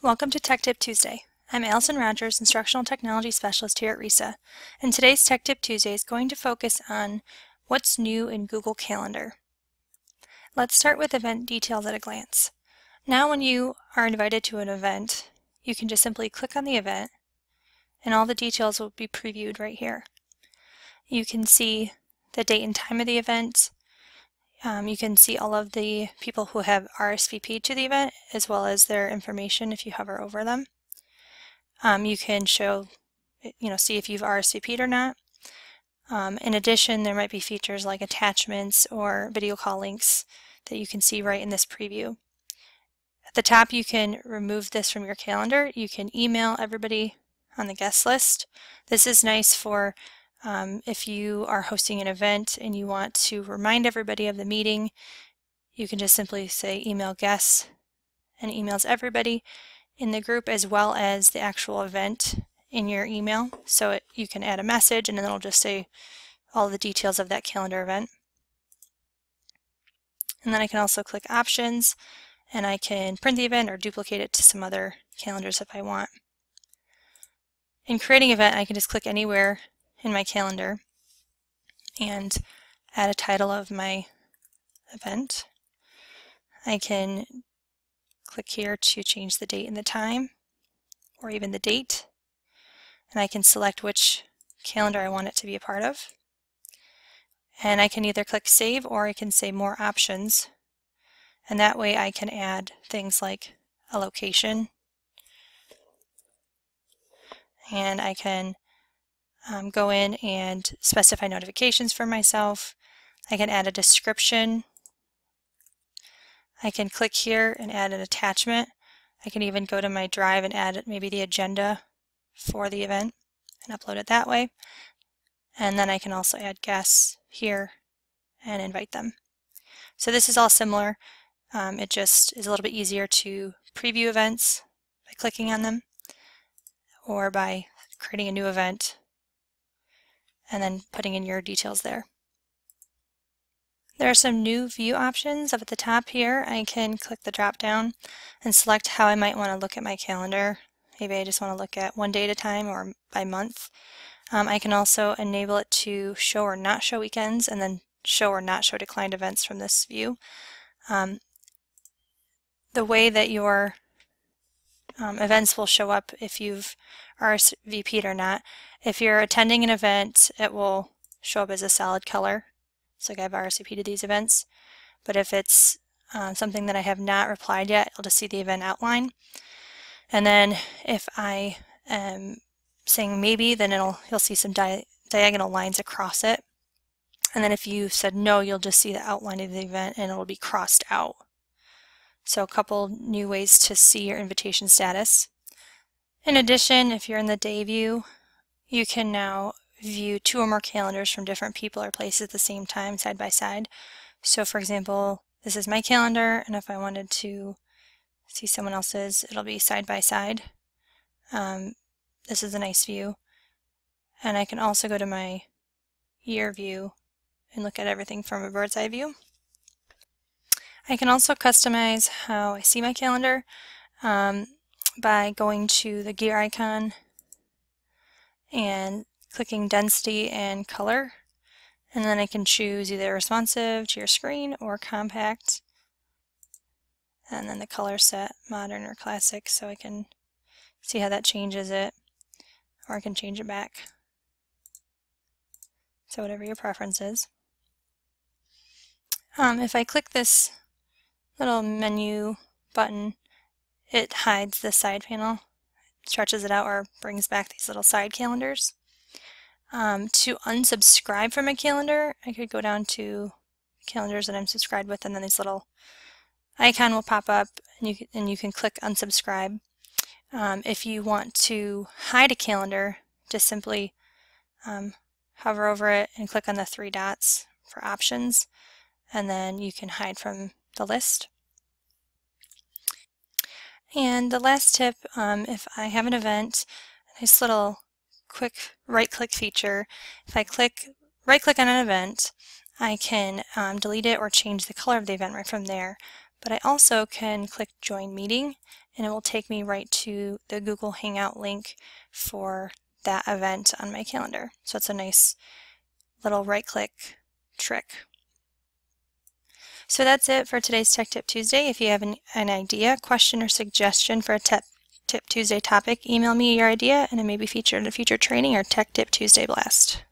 Welcome to Tech Tip Tuesday. I'm Allison Rogers, Instructional Technology Specialist here at RESA, and today's Tech Tip Tuesday is going to focus on what's new in Google Calendar. Let's start with event details at a glance. Now when you are invited to an event, you can just simply click on the event and all the details will be previewed right here. You can see the date and time of the event. You can see all of the people who have RSVP'd to the event, as well as their information if you hover over them. You can see if you've RSVP'd or not. In addition, there might be features like attachments or video call links that you can see right in this preview. At the top, you can remove this from your calendar. You can email everybody on the guest list. This is nice for if you are hosting an event and you want to remind everybody of the meeting. You can just simply say email guests, and it emails everybody in the group as well as the actual event in your email. So you can add a message and then it'll just say all the details of that calendar event. And then I can also click options and I can print the event or duplicate it to some other calendars if I want. In creating an event, I can just click anywhere in my calendar and add a title of my event. I can click here to change the date and the time, or even the date, and I can select which calendar I want it to be a part of. And I can either click save or I can say more options, and that way I can add things like a location, and I can go in and specify notifications for myself. I can add a description. I can click here and add an attachment. I can even go to my drive and add maybe the agenda for the event and upload it that way. And then I can also add guests here and invite them. So this is all similar. It just is a little bit easier to preview events by clicking on them or by creating a new event and then putting in your details there. There are some new view options up at the top here. I can click the drop down and select how I might want to look at my calendar. Maybe I just want to look at one day at a time or by month. I can also enable it to show or not show weekends and then show or not show declined events from this view. The way that your events will show up if you've RSVP'd or not. If you're attending an event, it will show up as a solid color. So like I've RSVP'd to these events. But if it's something that I have not replied yet, I'll just see the event outline. And then if I am saying maybe, then you'll see some diagonal lines across it. And then if you said no, you'll just see the outline of the event and it'll be crossed out. So a couple new ways to see your invitation status. In addition, if you're in the day view, you can now view two or more calendars from different people or places at the same time, side by side. So for example, this is my calendar, and if I wanted to see someone else's, it'll be side by side. This is a nice view. And I can also go to my year view and look at everything from a bird's eye view. I can also customize how I see my calendar by going to the gear icon and clicking density and color, and then I can choose either responsive to your screen or compact, and then the color set, modern or classic, so I can see how that changes it, or I can change it back. So whatever your preference is. If I click this little menu button, it hides the side panel, stretches it out, or brings back these little side calendars. To unsubscribe from a calendar, I could go down to calendars that I'm subscribed with, and then this little icon will pop up, and you can click unsubscribe. If you want to hide a calendar, just simply hover over it and click on the three dots for options, and then you can hide from the list. And the last tip, if I have an event, this little quick right-click feature, if I right-click on an event, I can delete it or change the color of the event right from there. But I also can click Join Meeting, and it will take me right to the Google Hangout link for that event on my calendar. So it's a nice little right-click trick. So that's it for today's Tech Tip Tuesday. If you have an idea, question, or suggestion for a Tech Tip Tuesday topic, email me your idea and it may be featured in a future training or Tech Tip Tuesday blast.